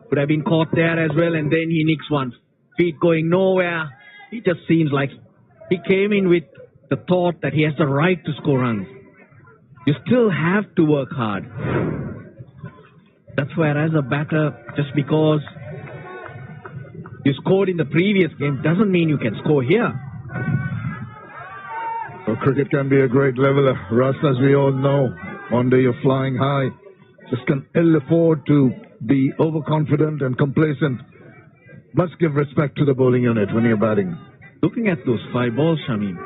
Could have been caught there as well, and then he nicks one. Feet going nowhere. He just seems like he came in with the thought that he has the right to score runs. You still have to work hard. That's where, as a batter, just because you scored in the previous game doesn't mean you can score here. Well, cricket can be a great leveler, Russ, as we all know. One day you're flying high. Just can ill afford to be overconfident and complacent. Must give respect to the bowling unit when you're batting. Looking at those 5 balls, Shamim,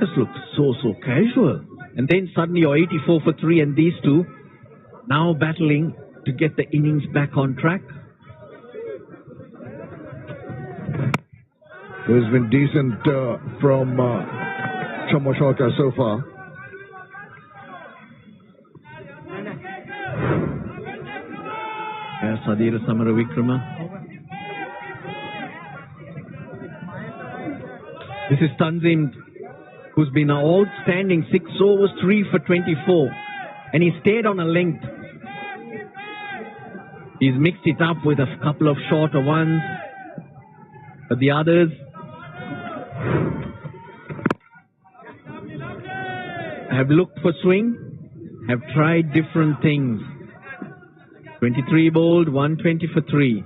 just look so casual. And then suddenly you're 84 for 3, and these two now battling to get the innings back on track. It's been decent from Chamoshoka so far. There's Sadira Samara Vikrama. This is Tanzim, who's been an outstanding 6 overs, 3 for 24. And he stayed on a length. He's mixed it up with a couple of shorter ones. But the others have looked for swing, have tried different things. 23 bowled, 120 for 3.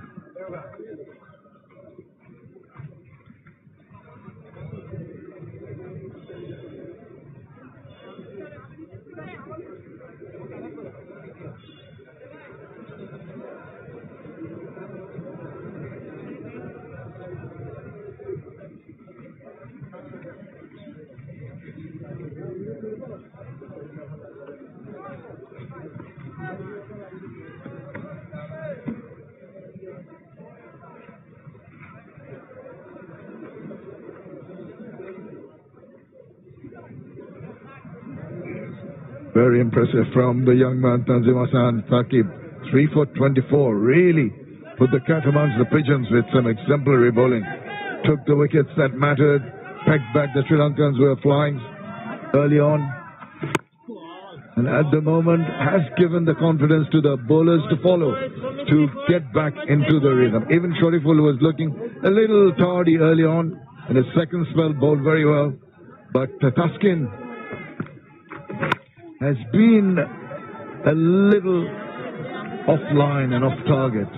Very impressive from the young man Tanzim Hassan Thaqib. 3 for 24. Really put the cat amongst the pigeons with some exemplary bowling. Took the wickets that mattered. Pegged back the Sri Lankans who were flying early on. And at the moment has given the confidence to the bowlers to follow, to get back into the rhythm. Even Shariful was looking a little tardy early on. In his second spell, bowled very well. But Taskin has been a little offline and off target.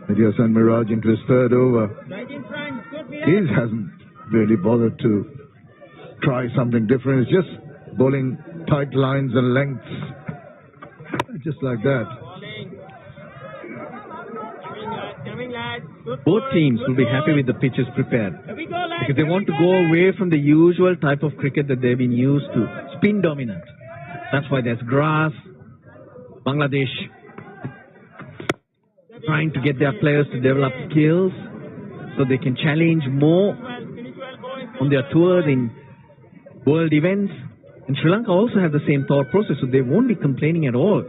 Medias and Miraj into his third over. He hasn't really bothered to try something different. It's just bowling tight lines and lengths. Just like that. Both teams will be happy with the pitches prepared because they want to go away from the usual type of cricket that they've been used to, spin dominant. That's why there's grass. Bangladesh trying to get their players to develop skills so they can challenge more on their tours in world events. And Sri Lanka also have the same thought process, so they won't be complaining at all,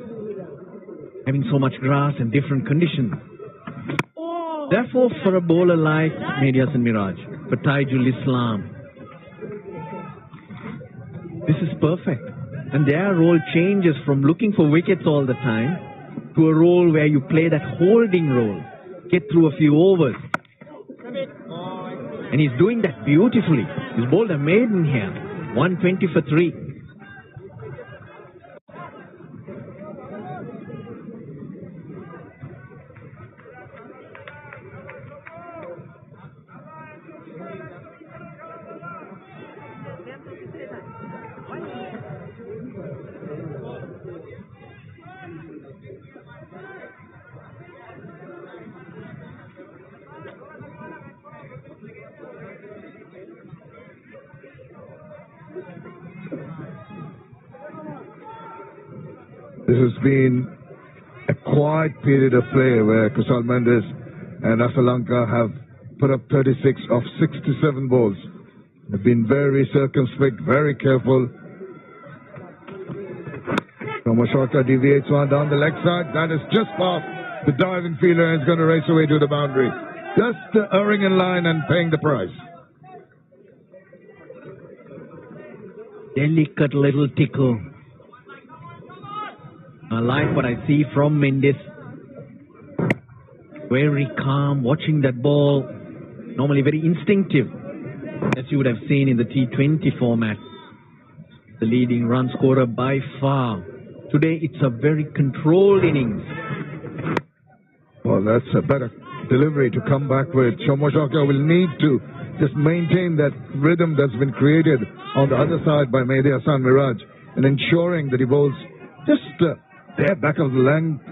having so much grass and different conditions. Therefore, for a bowler like Medias and Miraj, for Taijul Islam, this is perfect. And their role changes from looking for wickets all the time to a role where you play that holding role, get through a few overs. And he's doing that beautifully. He's bowled a maiden here, 120 for 3. This has been a quiet period of play where Kusal Mendes and Asalanka have put up 36 of 67 balls. They've been very circumspect, very careful. Tomashaka deviates one down the leg side. That is just past the diving fielder and is going to race away to the boundary. Just erring in line and paying the price. Delicate little tickle. like what I see from Mendes. Very calm, watching that ball. Normally very instinctive, as you would have seen in the T20 format. The leading run scorer by far. Today it's a very controlled innings. Well, that's a better delivery to come back with. Shomashaka will need to just maintain that rhythm that's been created on the other side by Mehdi Hassan Miraj, and ensuring that he bowls just there back of the length,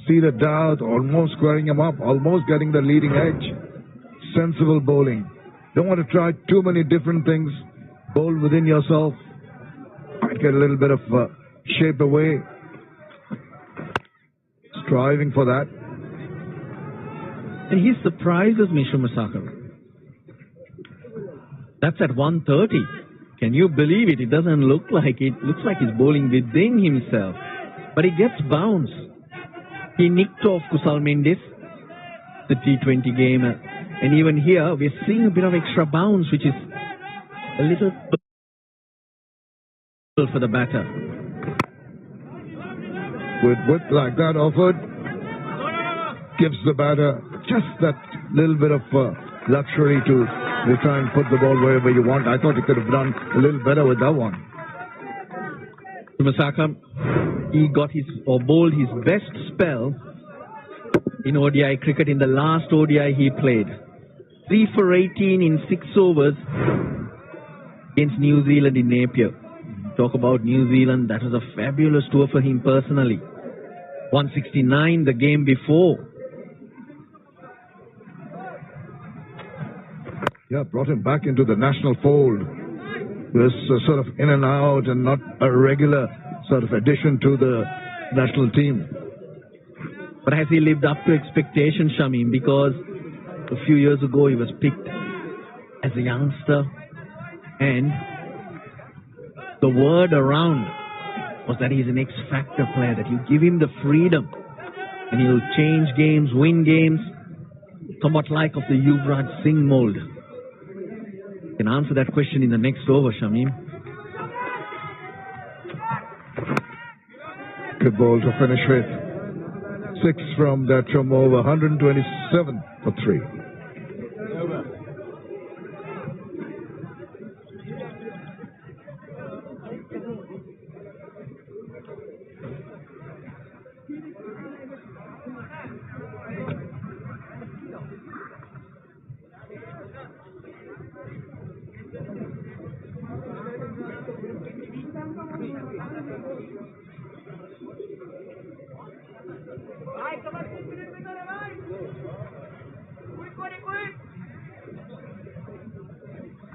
seated down, almost squaring him up, almost getting the leading edge. Sensible bowling. Don't want to try too many different things. Bowl within yourself. Might get a little bit of shape away. Striving for that. And he surprises me, Shumasaka. That's at 130. Can you believe it? It doesn't look like it. Looks like he's bowling within himself. But he gets bounced. He nicked off Kusal Mendes, the T20 game. And even here, we're seeing a bit of extra bounce, which is a little for the batter. With width like that offered, gives the batter just that little bit of luxury to try and put the ball wherever you want. I thought he could have done a little better with that one. Masaka, he got bowled his best spell in ODI cricket in the last ODI he played. 3 for 18 in 6 overs against New Zealand in Napier. Talk about New Zealand, that was a fabulous tour for him personally. 169 the game before. Yeah, brought him back into the national fold. He was sort of in and out and not a regular sort of addition to the national team. But has he lived up to expectations, Shamim? Because a few years ago he was picked as a youngster, and the word around was that he's an X-factor player, that you give him the freedom and he'll change games, win games, somewhat like of the Yuvraj Singh mold. You can answer that question in the next over, Shamim. Good ball to finish with. 6 from that from over, 127 for 3.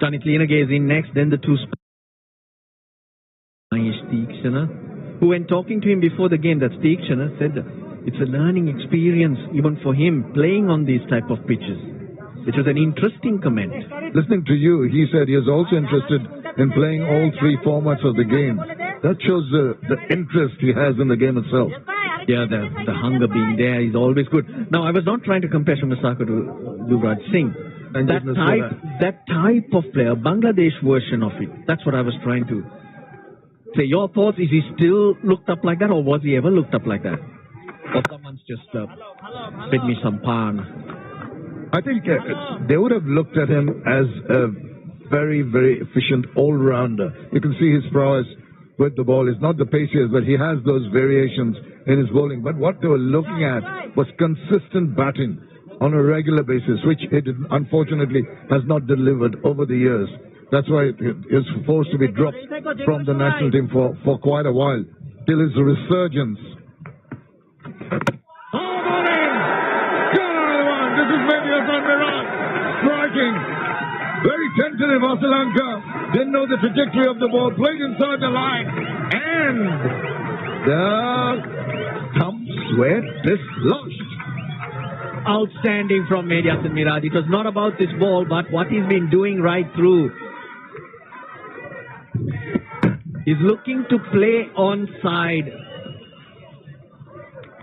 Tanit Lienage is in next, then the two Tikshana, who when talking to him before the game, that Tikshana said that it's a learning experience even for him playing on these type of pitches, which was an interesting comment. Listening to you, he said he is also interested in playing all 3 formats of the game. That shows the interest he has in the game itself. Yeah, the hunger being there is always good. Now, I was not trying to compare Shumasaka to Yuvraj Singh. That type of player, Bangladesh version of it, that's what I was trying to say. Your thoughts, is he still looked up like that, or was he ever looked up like that? Or someone's just fed me some pan? I think they would have looked at him as a very, very efficient all-rounder. You can see his prowess with the ball. It's not the paciest, but he has those variations in his bowling. But what they were looking at was consistent batting on a regular basis, which it unfortunately has not delivered over the years. That's why it is forced to be dropped from the national team for quite a while, till his resurgence. This is Mehdi Hassan Miraj striking. Very tentative, Sri Lanka. Didn't know the trajectory of the ball. Played inside the line. And the thumbs were dislodged. Outstanding from Mehdi Hassan Miraj. It was not about this ball, but what he's been doing right through. He's looking to play on side.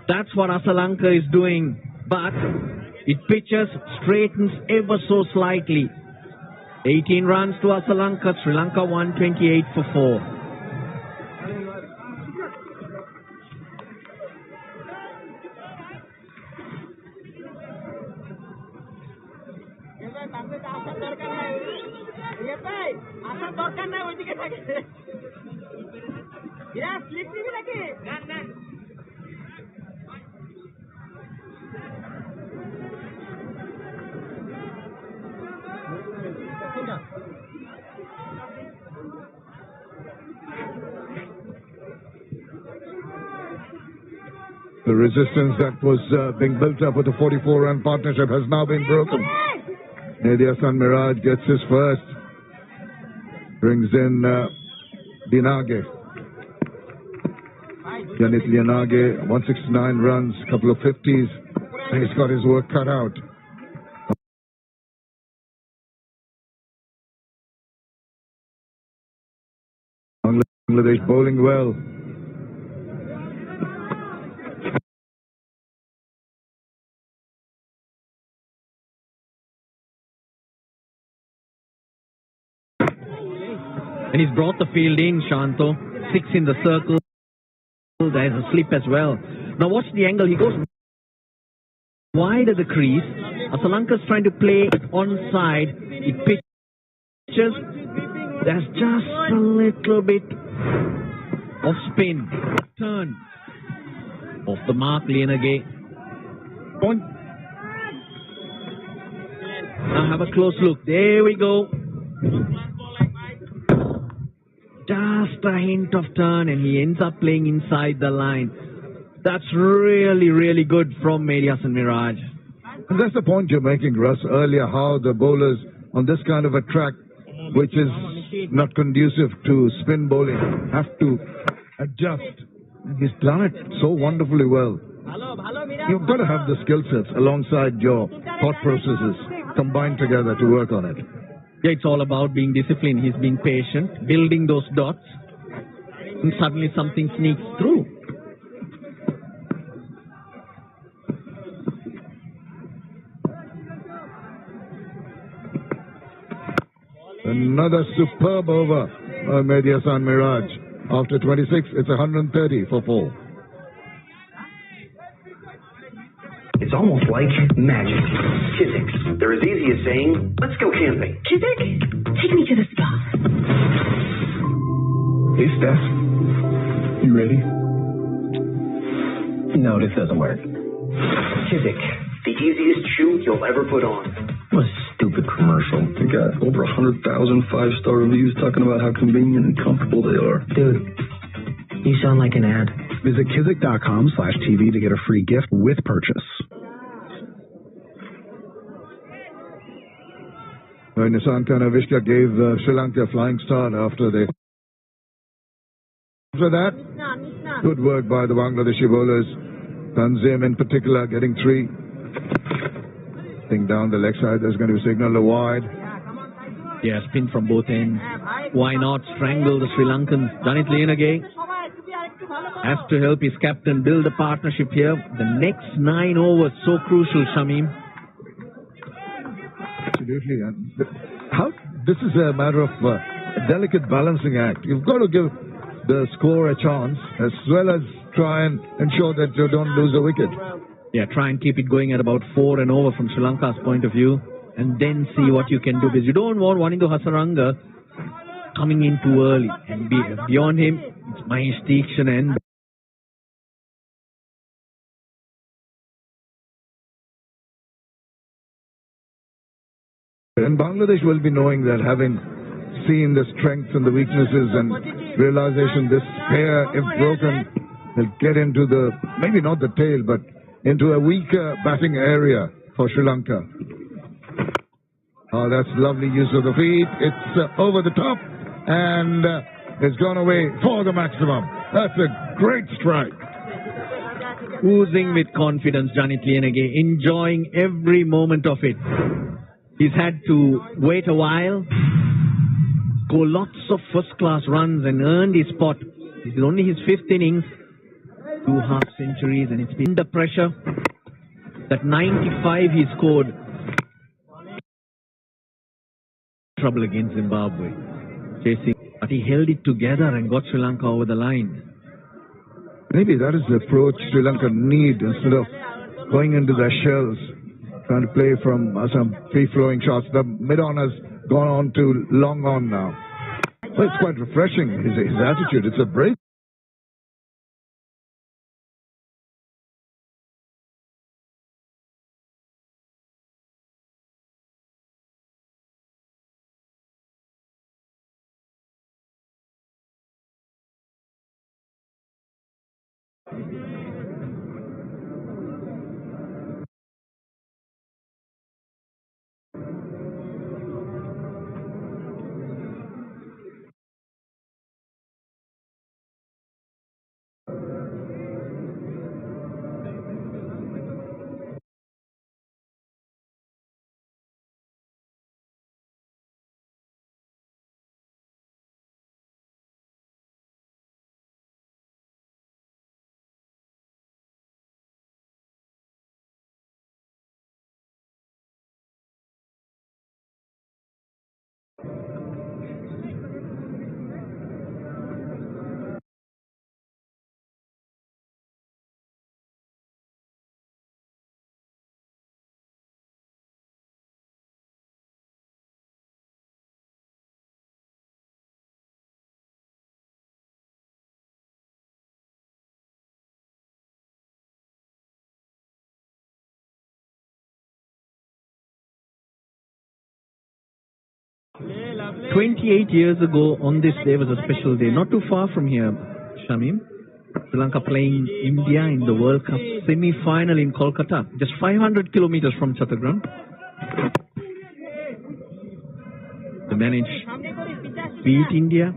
That's what Sri Lanka is doing. But it pitches, straightens ever so slightly. 18 runs to Sri Lanka. Sri Lanka 128 for 4. The resistance that was being built up with the 44-run partnership has now been broken. Mehdi Hasan Miraj gets his first. Brings in Dinage. Yanit Lianage, 169 runs, couple of 50s. And he's got his work cut out. Bangladesh bowling well. And he's brought the field in, Shanto. 6 in the circle. There's a slip as well. Now watch the angle. He goes wide of the crease. Sri Lanka's trying to play onside. It pitches. There's just a little bit of spin. Turn. Off the mark, Lianage. Point. Now have a close look. There we go. Just a hint of turn and he ends up playing inside the line. That's really, really good from Mehdi Hasan Miraj. And that's the point you're making, Russ, earlier, how the bowlers on this kind of a track, which is not conducive to spin bowling, have to adjust. And he's done it so wonderfully well. You've got to have the skill sets alongside your thought processes combined together to work on it. Yeah, it's all about being disciplined. He's being patient, building those dots, and suddenly something sneaks through. Another superb over by Mehdi Hasan Miraj. After 26, it's 130 for 4. It's almost like magic. Physics. They're as easy as saying, let's go camping. Chiswick, take me to the spa. Hey, Steph. You ready? No, this doesn't work. Chiswick, the easiest shoe you'll ever put on. What a stupid commercial. They got over 100,000 5-star reviews talking about how convenient and comfortable they are. Dude, you sound like an ad. Visit Kizik.com/TV to get a free gift with purchase. Nisanta Navishka gave Sri Lanka a flying start after that. Good work by the Bangladeshi bowlers. Tanzim in particular getting 3. Thing down the leg side, there's going to be signal wide. Yeah, spin from both ends. Why not strangle the Sri Lankans? Janit Lianage has to help his captain build a partnership here. The next 9 overs, so crucial, Shamim. Absolutely. This is a matter of a delicate balancing act. You've got to give the score a chance as well as try and ensure that you don't lose a wicket. Yeah, try and keep it going at about 4 and over from Sri Lanka's point of view, and then see what you can do, because you don't want Wanindu Hasaranga coming in too early. And beyond him, it's Mahesh Deekshan and Bangladesh will be knowing that, having seen the strengths and the weaknesses and realization this pair, if broken, will get into the, maybe not the tail, but into a weaker batting area for Sri Lanka. Oh, that's lovely use of the feet. It's over the top and it's gone away for the maximum. That's a great strike. Oozing with confidence, Janit Lianage, enjoying every moment of it. He's had to wait a while, go lots of first-class runs and earned his spot. This is only his 5th innings, 2 half centuries, and it's been under pressure. That 95 he scored. Trouble against Zimbabwe. Chasing, but he held it together and got Sri Lanka over the line. Maybe that is the approach Sri Lanka need, instead of going into their shells, trying to play from some free-flowing shots. The mid-on has gone on to long on now. Well, it's quite refreshing, his attitude. It's a break. Lovely. 28 years ago on this day was a special day. Not too far from here, Shamim. Sri Lanka playing India in the World Cup semi-final in Kolkata. Just 500 kilometers from Chattogram. They managed to beat India.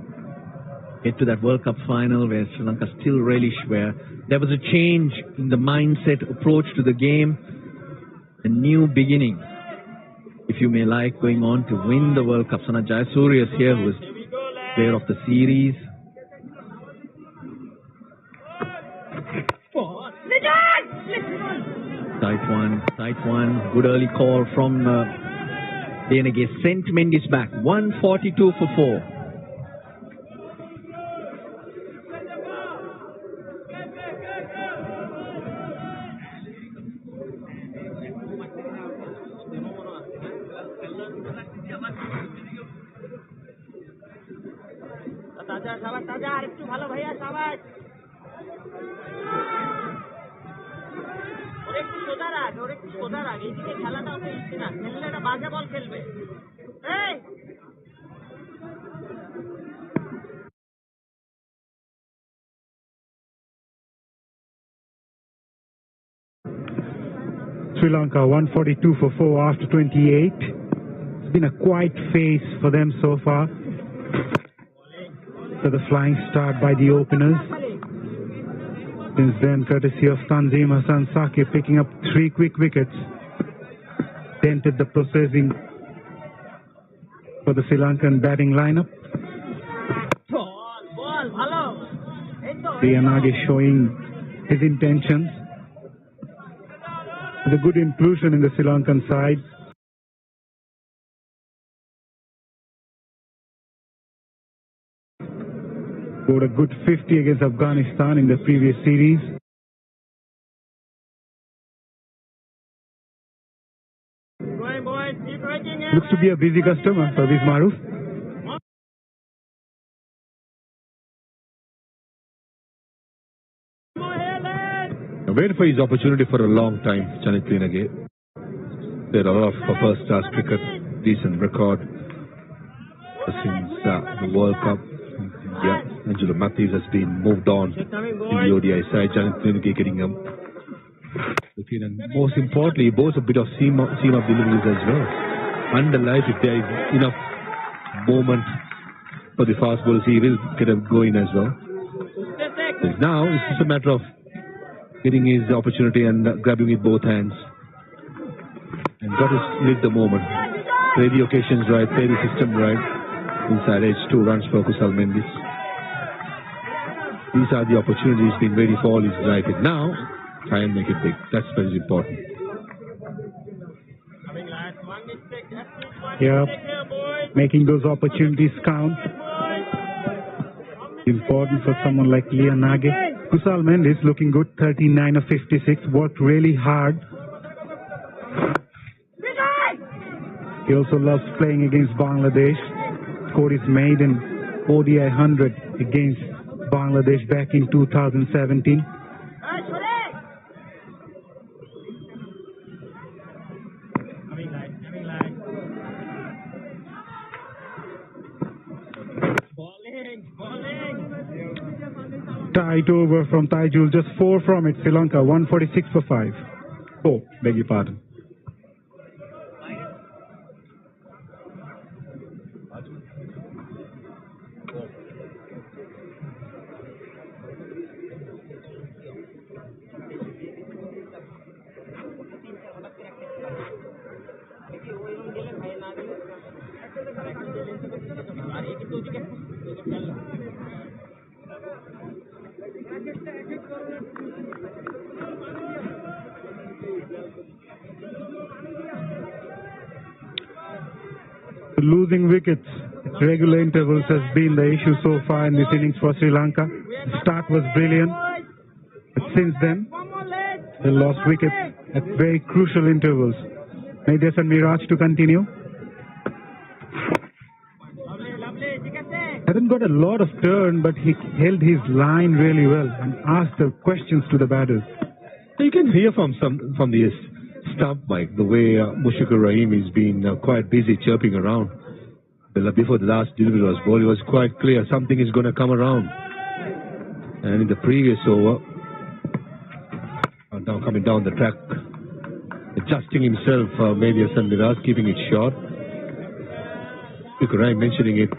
Get to that World Cup final where Sri Lanka still relish, where there was a change in the mindset, approach to the game, a new beginning, if you may like, going on to win the World Cup. Sanat Jayasuriya is here, who is player of the series. Tight one, good early call from Denege. Sent Mendes back, 142 for 4. Sri Lanka 142 for 4 after 28. It's been a quiet phase for them so far. So the flying start by the openers. Since then, courtesy of Tanzim Hassan Saki picking up 3 quick wickets, dented the processing for the Sri Lankan batting lineup. Lianage showing his intentions. With a good inclusion in the Sri Lankan side. Scored a good 50 against Afghanistan in the previous series. Looks to be a busy customer, Parviz Maruf. Waited for his opportunity for a long time, Chanit Lianage. There are a lot of first-class cricket, decent record since the World Cup. Yeah, Angelo Matthews has been moved on in the ODI side. Chanit Lianage getting him. And most importantly, he bowls a bit of seam of deliveries as well. And the life, if there is enough moment for the fast bowlers, he will get a go in as well. So now it's just a matter of getting his opportunity and grabbing with both hands. And got to live the moment. Play the occasions right, play the system right. Inside edge, 2 runs for Kusal Mendes. These are the opportunities being ready for all his right. Now, try and make it big. That's very important. Yeah, making those opportunities count. Important for someone like Lianage. Kusal Mendes looking good, 39 of 56, worked really hard. He also loves playing against Bangladesh. Scored his maiden ODI 100 against Bangladesh back in 2017. Tight over from Taijul, just 4 from it. Sri Lanka 146 for 5. Oh, beg your pardon. Losing wickets at regular intervals has been the issue so far in this innings for Sri Lanka. The start was brilliant, but since then, they lost wickets at very crucial intervals. Maybe there's a mirage to continue. Hasn't got a lot of turn, but he held his line really well and asked the questions to the batters. You can hear from the stump, Mike, the way Mushfiqur Rahim has been quite busy chirping around. Before the last delivery was ball, it was quite clear something is going to come around. And in the previous over, now coming down the track, adjusting himself, maybe a Miraj, keeping it short. Mushfiqur Rahim mentioning it,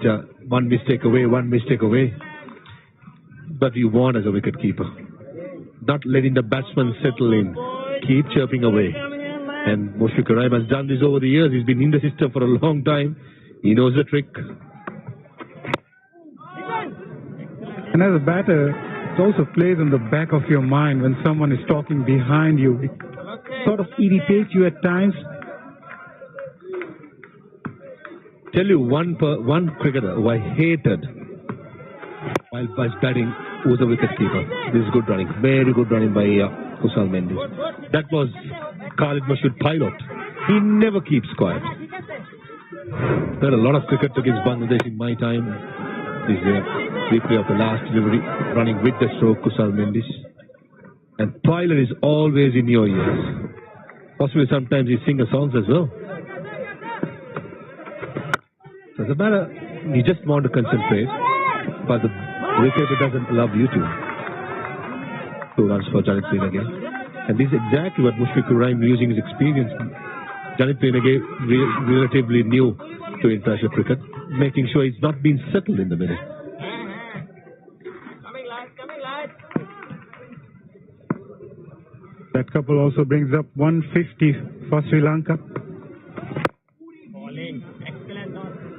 one mistake away. But you want as a wicket keeper, not letting the batsman settle in, keep chirping away. And Mushfiqur Rahim has done this over the years. He's been in the system for a long time. He knows the trick. And as a batter, it also plays in the back of your mind when someone is talking behind you. It sort of irritates you at times. Tell you one cricketer who I hated while batting was a wicket keeper. This is good running, very good running by Kusal Mendes. That was Khalid Mashud Pilot. He never keeps quiet. There are a lot of cricket against Bangladesh in my time. This is a replay of the last delivery, running with the stroke, Kusal Mendes. And Pilot is always in your ears. Possibly sometimes he sings songs as well. So as a matter, you just want to concentrate, but the wicket doesn't allow you to. 2 runs for Janit Prenage. And this is exactly what Mushfiqur Rahim, using his experience. Janit Prenage relatively new to international cricket, making sure he's not been settled in the middle. That couple also brings up 150 for Sri Lanka.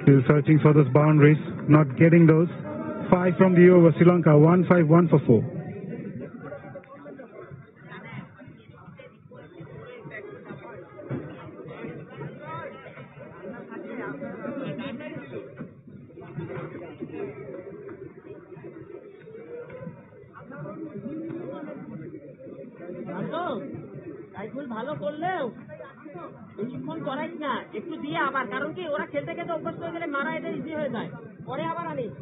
Still searching for those boundaries, not getting those. 5 from the over, Sri Lanka 151 for 4. ভালো করলেও বেশিক্ষণ করাইস না, একটু দিয়ে আবার, কারণ কি ওরা খেলতে খেলতে অভ্যস্ত হয়ে গেলে মারা এটা ইজি হয়ে যায়, পরে আবার Anis.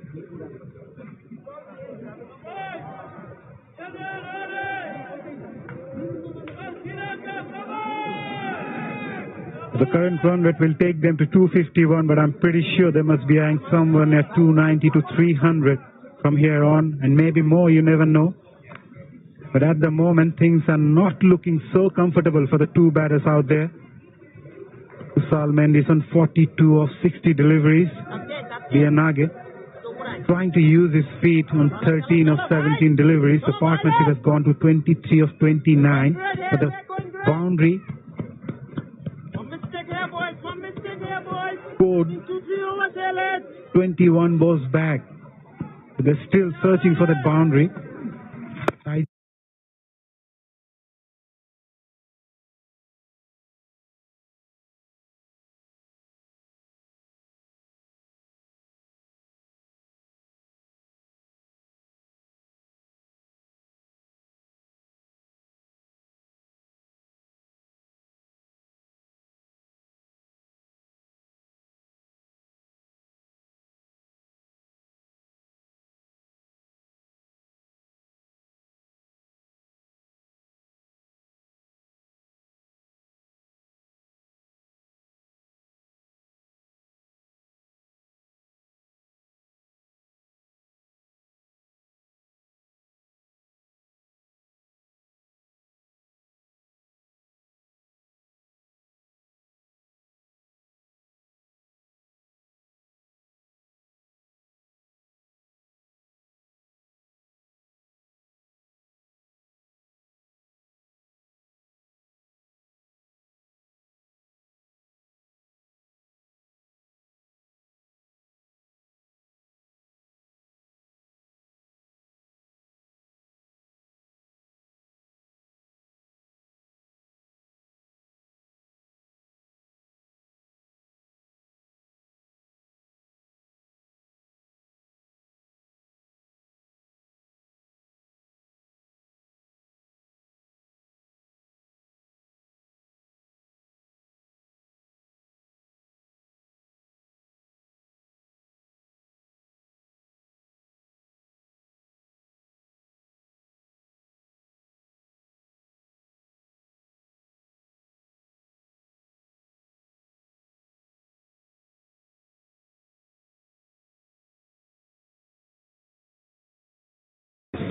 The current run rate will take them to 251, but I'm pretty sure they must be eyeing someone at 290 to 300 from here on, and maybe more, you never know. But at the moment, things are not looking so comfortable for the 2 batters out there. Kusal Mendes on 42 of 60 deliveries. Bianage trying to use his feet on 13 of 17 deliveries. The partnership has gone to 23 of 29. But the boundary scored 21 balls back. They're still searching for that boundary.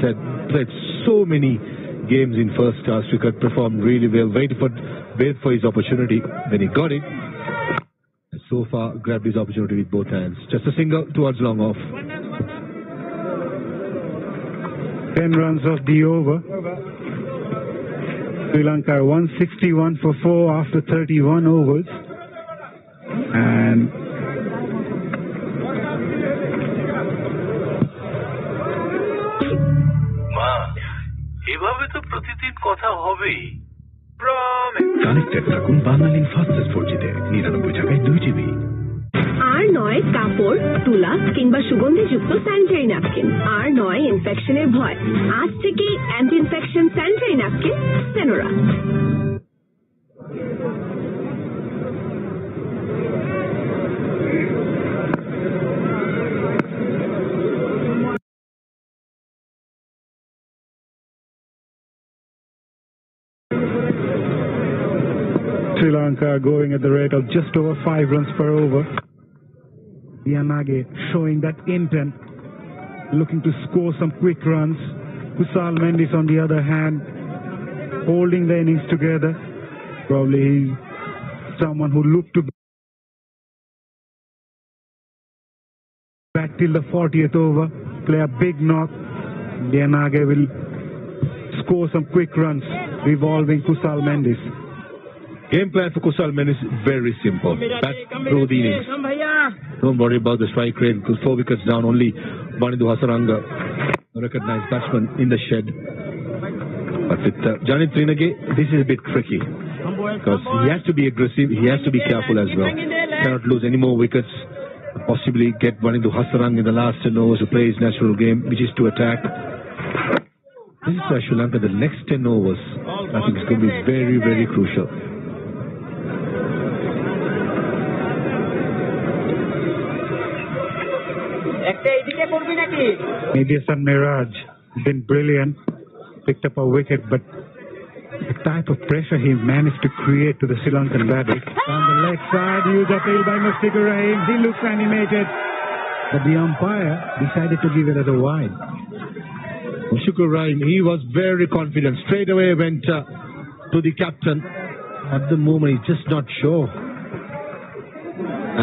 said, played so many games in first class cricket, performed really well, waited for his opportunity. When he got it, so far grabbed his opportunity with both hands. Just a single towards long off. 10 runs off the over. Sri Lanka 161 for 4 after 31 overs. And এভাবে তো প্রতিদিন কথা হবেই। Connected থাকুন Banglalink fastest 4G তে 99 টাকায় 2 GB। আর নয় কাপড়, তুলা কিংবা সুগন্ধিযুক্ত স্যানিটারি ন্যাপকিন। আর নয় ইনফেকশনের ভয়। আজ থেকে anti infection sanitary napkin Senora. Sri Lanka going at the rate of just over 5 runs per over. Yanage showing that intent, looking to score some quick runs. Kusal Mendis on the other hand, holding the innings together. Probably he's someone who looked to back till the 40th over, play a big knock. Yanage will score some quick runs, revolving Kusal Mendis. Game plan for Kusal Mendis is very simple. Bat through the innings. Don't worry about the strike rate because 4 wickets down. Only Banindu Hasaranga, a recognized batsman, in the shed. But with Janit Trinage, this is a bit tricky because he has to be aggressive. He has to be careful as well. Cannot lose any more wickets. Possibly get Banindu Hasaranga in the last 10 overs to play his natural game, which is to attack. This is Sri Lanka. The next 10 overs, I think, is going to be very, very crucial. Maybe San Miraj been brilliant, picked up a wicket, but the type of pressure he managed to create to the Sri Lankan batters. On the leg side, huge appeal by Mustafa Rahim. He looks animated, but the umpire decided to give it as a wide. Mustafa Rahim, he was very confident. Straight away went to the captain. At the moment, he's just not sure.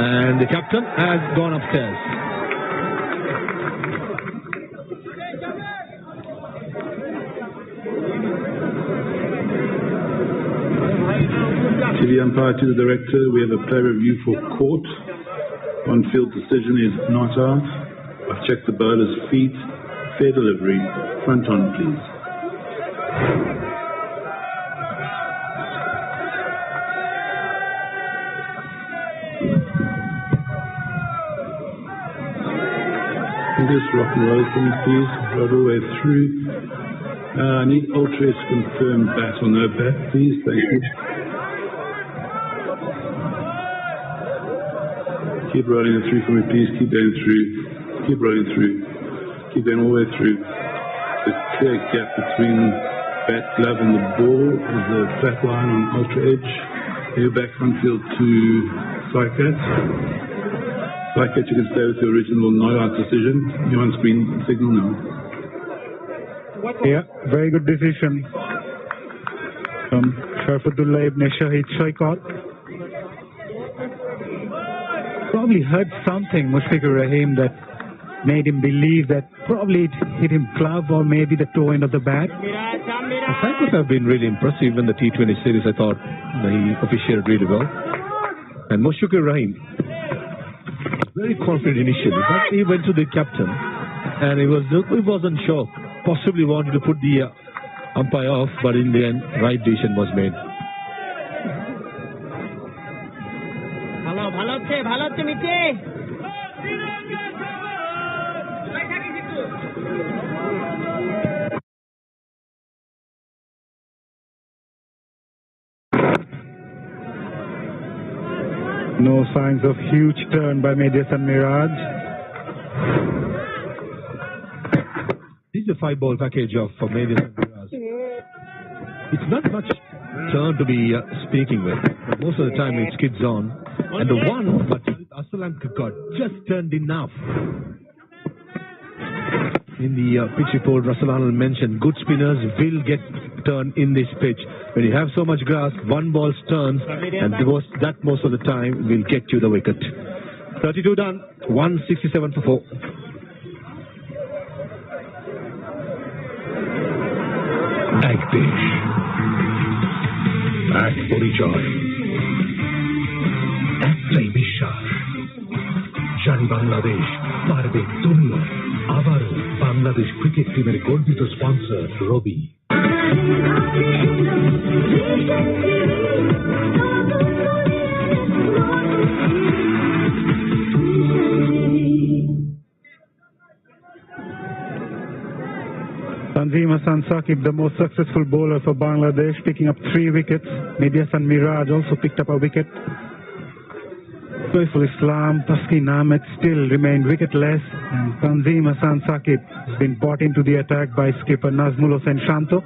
And the captain has gone upstairs. To the umpire, to the director, we have a play review for court. On-field decision is not out. I've checked the bowler's feet. Fair delivery. Front on, please. Just rock and roll for me, please. Right all the way through. I need Ultra to confirm bat or no bat, please. Thank you. Keep rolling it through for me, please. Keep going through. Keep rolling through. Keep going all the way through. The clear gap between bat glove and the ball is the flat line on Ultra Edge. You're back front field to Cycat. Cycat, you can stay with the original no-out decision. You're on screen signal now. Yeah, very good decision from Sharfudullah ibn Shahid Shaikat. Probably heard something, Mustafa Rahim, that made him believe that probably it hit him club or maybe the toe end of the bat. The Cyclones have been really impressive in the T20 series. I thought he officiated really well. And Mustafa Rahim, very confident initially, but he went to the captain and he wasn't sure. Possibly wanted to put the umpire off, but in the end, right decision was made. No signs of huge turn by Major San Miraj. This is a 5-ball package of Major San Miraj. It's not much turn to be speaking with, but most of the time it's kids on. And the one, but Sri Lanka got just turned enough. In the pitch report, Russell Arnold mentioned good spinners will get turned in this pitch. When you have so much grass, one ball turns, and that most of the time will get you the wicket. 32 done, 167 for 4. এক দেশ, এক পরিচয়, একটাই বিশ্বাস, জানি বাংলাদেশ পারবে তুল্য। আবারও বাংলাদেশ ক্রিকেট টিমের গর্বিত sponsor Rabi. Tanzim Hassan Saqib, the most successful bowler for Bangladesh, picking up 3 wickets. Media Hassan Miraj also picked up a wicket. Saiful Islam, Taskin Ahmed still remained wicketless, and Tanzim Hassan Saqib has been brought into the attack by skipper Nazmul Hossain Shanto.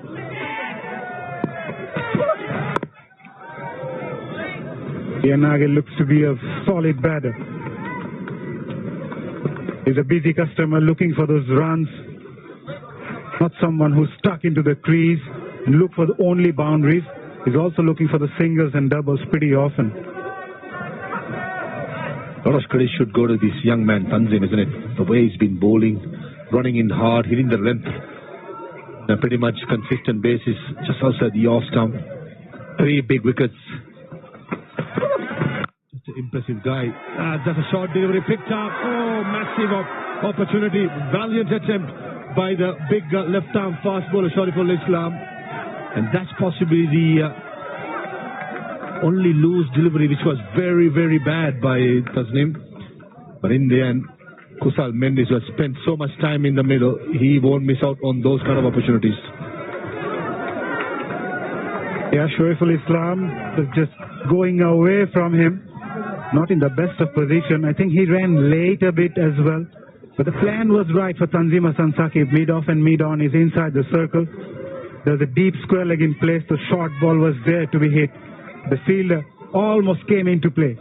Yanagi looks to be a solid batter. He's a busy customer looking for those runs, not someone who's stuck into the crease and look for the only boundaries. He's also looking for the singles and doubles pretty often. A lot of credit should go to this young man, Tanzim, isn't it? The way he's been bowling, running in hard, hitting the length on a pretty much consistent basis, just outside the off stump. 3 big wickets. Just an impressive guy. That's a short delivery picked up. Oh, massive opportunity. Valiant attempt by the big left-arm fast bowler, Shariful Islam. And that's possibly the only loose delivery, which was very, very bad by Tasnim. But in the end, Kusal Mendis, who has spent so much time in the middle, he won't miss out on those kind of opportunities. Yeah, Shariful Islam was just going away from him, not in the best of position. I think he ran late a bit as well. But the plan was right for Tanzim Hassan Saqib. Mid-off and mid-on is inside the circle. There's a deep square leg in place. The short ball was there to be hit. The fielder almost came into play.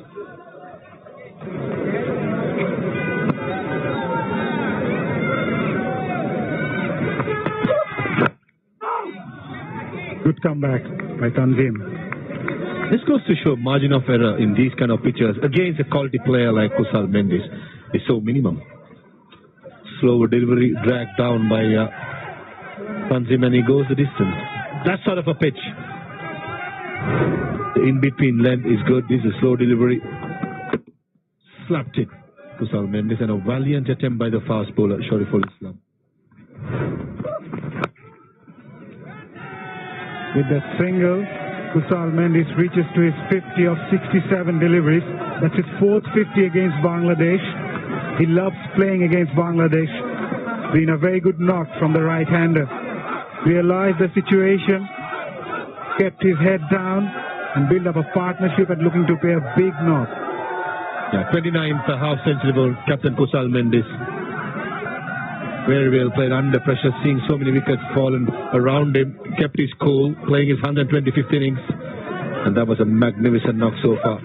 Good comeback by Tanzim. This goes to show margin of error in these kind of pitches against a quality player like Kusal Mendis is so minimum. Slow delivery dragged down by Tanzim, and he goes the distance. That sort of a pitch. The in-between length is good. This is a slow delivery. Slapped it. Kusal Mendis, and a valiant attempt by the fast bowler, Shariful Islam. With that single, Kusal Mendis reaches to his 50 of 67 deliveries. That's his 4th 50 against Bangladesh. He loves playing against Bangladesh. Been a very good knock from the right-hander. Realized the situation, kept his head down, and built up a partnership and looking to play a big knock. Yeah, 29th half century ball, Captain Kusal Mendis. Very well played under pressure, seeing so many wickets fallen around him, kept his cool, playing his 125th innings, and that was a magnificent knock so far.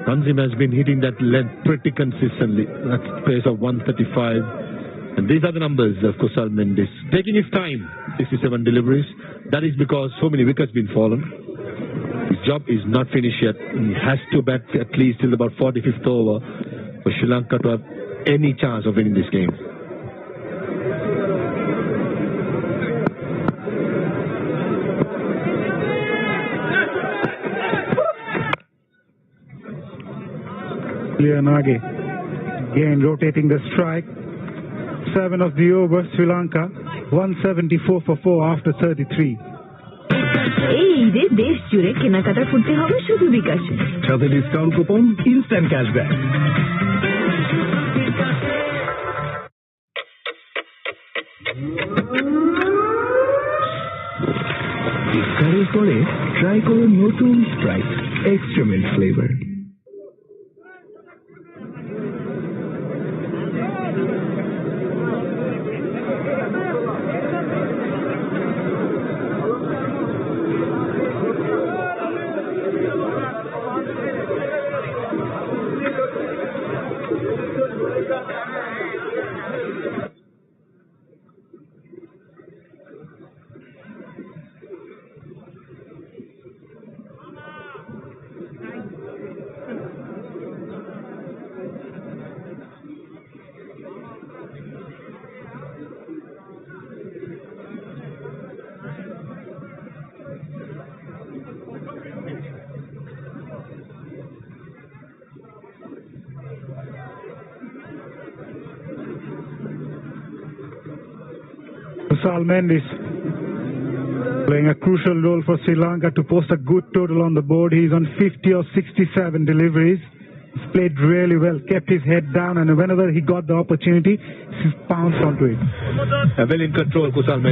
Tanzim has been hitting that length pretty consistently. That's pace of 135. And these are the numbers of Kusal Mendis. Taking his time, 67 deliveries. That is because so many wickets been fallen. His job is not finished yet. He has to bat at least till about 45th over for Sri Lanka to have any chance of winning this game. Yanagi again rotating the strike. 7 of the over, Sri Lanka 174 for 4 after 33. এই ঈদে দেশ জুড়ে কেনাকাটা করতে হবে শুধু বিকাশে। সাথে ডিসকাউন্ট কুপন, ইনস্ট্যান্ট ক্যাশব্যাক। ইফতারের পরে ট্রাই করুন নতুন Sprite extra milk flavour. Kusal Mendis playing a crucial role for Sri Lanka to post a good total on the board. He's on 50 of 67 deliveries. He's played really well, kept his head down, and whenever he got the opportunity, he pounced onto it. Well in control, Kusal Mendis.